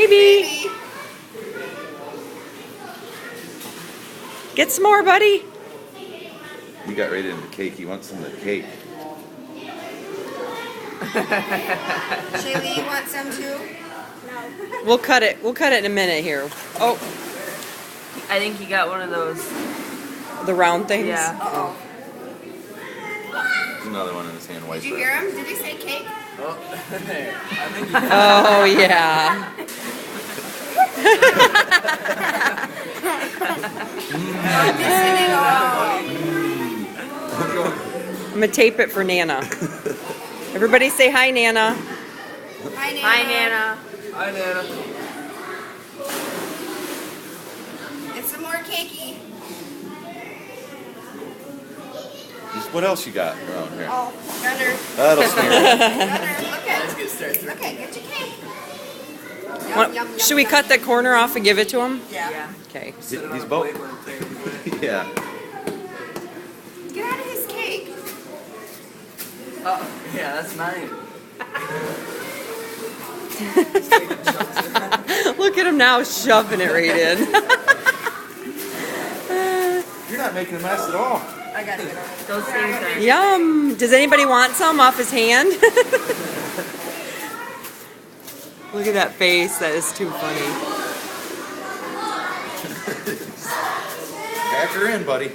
Baby. Get some more, buddy. He got right into cake. He wants some of the cake. Shaylee, you want some too? We'll cut it. We'll cut it in a minute here. Oh, I think he got one of those. the round things. Yeah. Uh-oh. There's another one in his hand. Did you hear him? Did he say cake? Oh yeah. Not missing it all. I'm gonna tape it for Nana. Everybody say hi, Nana. Hi, Nana. Hi, Nana. Hi, Nana. And some more cakey. What else you got around here? Oh, Gunner. That'll smear it. Gunner, look at Let's get started. Look at, get your cake. Yum, What- yum, yum, should we yum. cut that corner off and give it to him? Yeah. Okay. Sit it on He's a both. plate when I'm playing. Yeah. Get out of his cake. Oh, yeah, that's mine. Look at him now shoving it right in. You're not making a mess at all. I got it. Those things are. Yum. Does anybody want some off his hand? Look at that face. That is too funny. Pack her in, buddy.